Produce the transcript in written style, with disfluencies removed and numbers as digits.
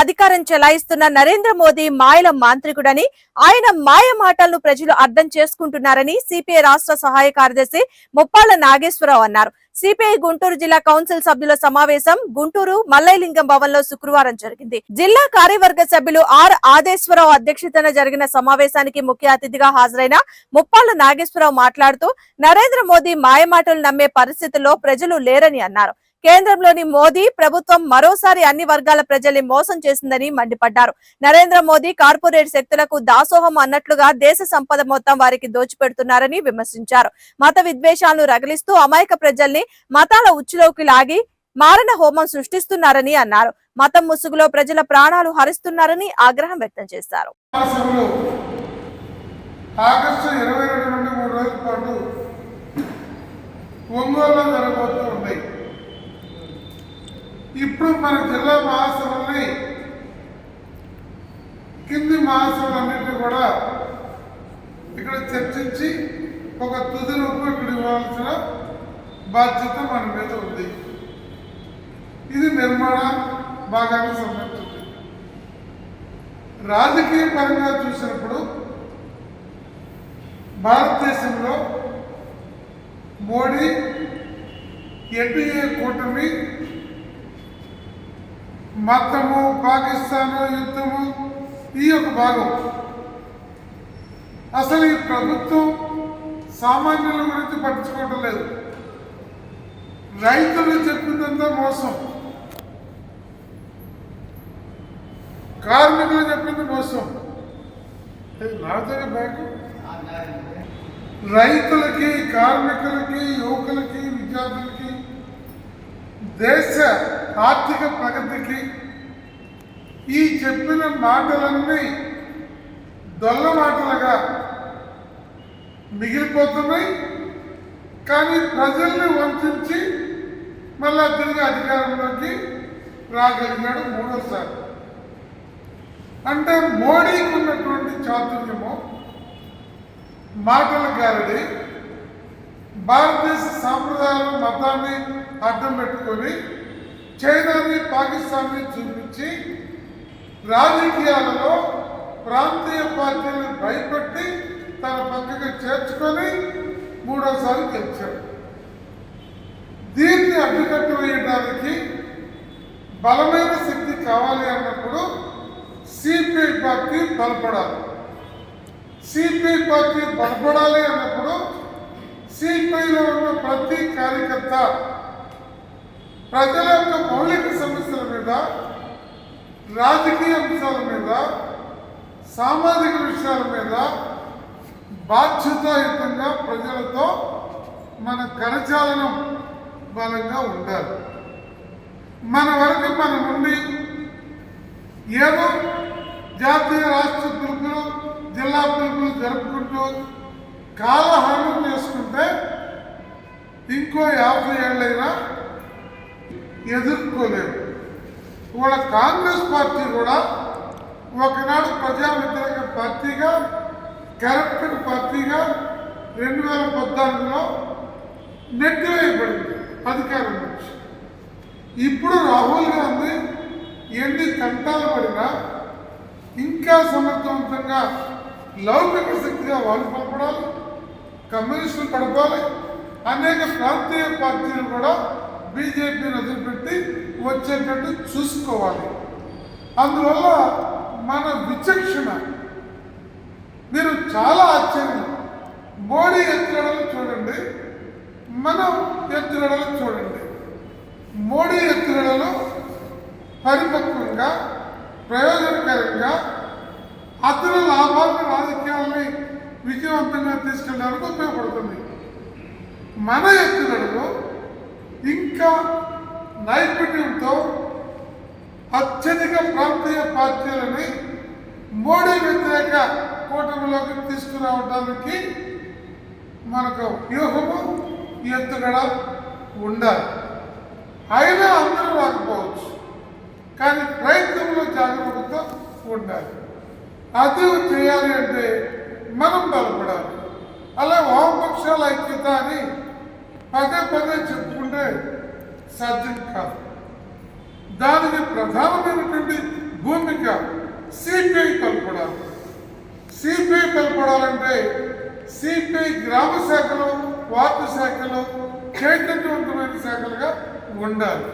అధికారం చెలాయిస్తున్న నరేంద్ర మోదీ మాయల మాంత్రికుడని, ఆయన మాయ మాటలను ప్రజలు అర్థం చేసుకుంటున్నారని సిపిఐ రాష్ట్ర సహాయ కార్యదర్శి ముప్పాళ్ల నాగేశ్వరరావు అన్నారు. సిపిఐ గుంటూరు జిల్లా కౌన్సిల్ సభ్యుల సమావేశం గుంటూరు మల్లయ్యలింగం భవన్ లో శుక్రవారం జరిగింది. జిల్లా కార్యవర్గ సభ్యులు ఆర్ ఆదేశ్వరరావు అధ్యక్షతన జరిగిన సమావేశానికి ముఖ్య అతిథిగా హాజరైన ముప్పాళ్ల నాగేశ్వరరావు మాట్లాడుతూ నరేంద్ర మోదీ మాయ మాటలు నమ్మే పరిస్థితుల్లో ప్రజలు లేరని అన్నారు. కేంద్రంలోని మోదీ ప్రభుత్వం మరోసారి అన్ని వర్గాల ప్రజల్ని మోసం చేసిందని మండిపడ్డారు. నరేంద్ర మోదీ కార్పొరేట్ శక్తులకు దాసోహం అన్నట్లుగా దేశ సంపద మొత్తం వారికి దోచిపెడుతున్నారని విమర్శించారు. మత విద్వేషాలను రగిలిస్తూ అమాయక ప్రజల్ని మతాల ఉచ్చులోకి లాగి మారణ హోమం సృష్టిస్తున్నారని అన్నారు. మతం ముసుగులో ప్రజల ప్రాణాలు హరిస్తున్నారని ఆగ్రహం వ్యక్తం చేశారు. ఆగస్టు 22 నుండి 3 రోజుల పాటు ఒంగోలులో జరగబోతూ ఉన్నాయి. ఇప్పుడు మన జిల్లా మహాసభల్ని కింది మహాసభలన్నింటినీ కూడా ఇక్కడ చర్చించి ఒక తుది రూపం ఇక్కడ ఇవ్వాల్సిన బాధ్యత మన మీద ఉంది. ఇది నిర్మాణ భాగానికి సంబంధించింది. రాజకీయ పరంగా చూసినప్పుడు భారతదేశంలో మోడీ ఎన్డీఏ కూటమి మతము, పాకిస్తాను, యుద్ధము ఈ యొక్క భాగం. అసలు ఈ ప్రభుత్వం సామాన్యుల గురించి పట్టించుకోవటం లేదు. రైతులు చెప్పిందంతా మోసం, కార్మికులు చెప్పింది మోసం. నాతోనే బ్యాంకు రైతులకి, కార్మికులకి, యువకులకి, విద్యార్థులకి, దేశ ఆర్థిక ప్రగతికి ఈ చెప్పిన మాటలన్నీ దొల్ల మాటలుగా మిగిలిపోతున్నాయి. కానీ ప్రజల్ని వంచి మళ్ళా తిరిగి అధికారంలోకి రాగలిగాడు మూడోసారి. అంటే మోడీకి ఉన్నటువంటి చాతుర్యము, మాటల గారడి, భారతదేశ సాంప్రదాయాలు, మతాన్ని అడ్డం పెట్టుకొని చైనాని, పాకిస్తాన్ని చూపించి రాజకీయాలలో ప్రాంతీయ పార్టీలను భయపెట్టి తన పక్కకు చేర్చుకొని మూడోసారి గెలిచాడు. దీన్ని అడ్డుకట్టు వేయడానికి బలమైన శక్తి కావాలి అన్నప్పుడు సిపిఐ పార్టీ బలపడాలి. సిపిఐ పార్టీ బలపడాలి అన్నప్పుడు సిపిఐలో ఉన్న ప్రతి కార్యకర్త ప్రజల యొక్క మౌలిక సమస్యల మీద, రాజకీయ అంశాల మీద, సామాజిక విషయాల మీద బాధ్యతాయుతంగా ప్రజలతో మన కరచాలనం బలంగా ఉండాలి. మన వరకు మన నుండి ఏదో జాతీయ రాష్ట్ర పిలుపులు, జిల్లా పిలుపులు జరుపుకుంటూ కాలహరణం చేసుకుంటే ఇంకో 50 ఏళ్ళైనా ఎదుర్కోలేము. ఇవాళ కాంగ్రెస్ పార్టీ కూడా ఒకనాడు ప్రజా వ్యతిరేక పార్టీగా, కరప్టెడ్ పార్టీగా 2014లో నెట్టివేయబడింది అధికారం నుంచి. ఇప్పుడు రాహుల్ గాంధీ ఎన్ని కంటాలు పడినా ఇంకా సమర్థవంతంగా లౌకిక శక్తిగా వాళ్ళు పడపడాలి, కమ్యూనిస్టులు పడపాలి. అనేక ప్రాంతీయ పార్టీలు కూడా బీజేపీని వదిలిపెట్టి వచ్చేటట్టు చూసుకోవాలి. అందువల్ల మన విచక్షణ, మీరు చాలా ఆశ్చర్యం. మోడీ ఎత్తుగడలు చూడండి, మనం ఎత్తుగడలు చూడండి. మోడీ ఎత్తుగడలు పరిపక్వంగా, ప్రయోజనకరంగా, అతని లాభాలను, రాజకీయాలని విజయవంతంగా తీసుకెళ్ళడానికి ఉపయోగపడుతుంది. మన ఎత్తుగడలు ఇంకా నైపుణ్యంతో అత్యధిక ప్రాంతీయ పార్టీలని మోడీ వ్యతిరేక కూటమిలోకి తీసుకురావడానికి మనకు వ్యూహము, ఎత్తుగడ ఉండాలి. అయినా అందరూ రాకపోవచ్చు, కానీ ప్రయత్నంలో జాగ్రత్తతో ఉండాలి. అది చేయాలి అంటే మనం బలపడాలి. అలా వామపక్షాల ఐక్యత అని పదే పదే చెప్పుకుంటే సాధ్యం కాదు. దానికి ప్రధానమైనటువంటి భూమిక సిపిఐ బలపడాలి. సిపిఐ బలపడాలంటే సిపిఐ గ్రామ శాఖలు, వార్డు శాఖలు చైతన్యవంతమైన శాఖలుగా ఉండాలి.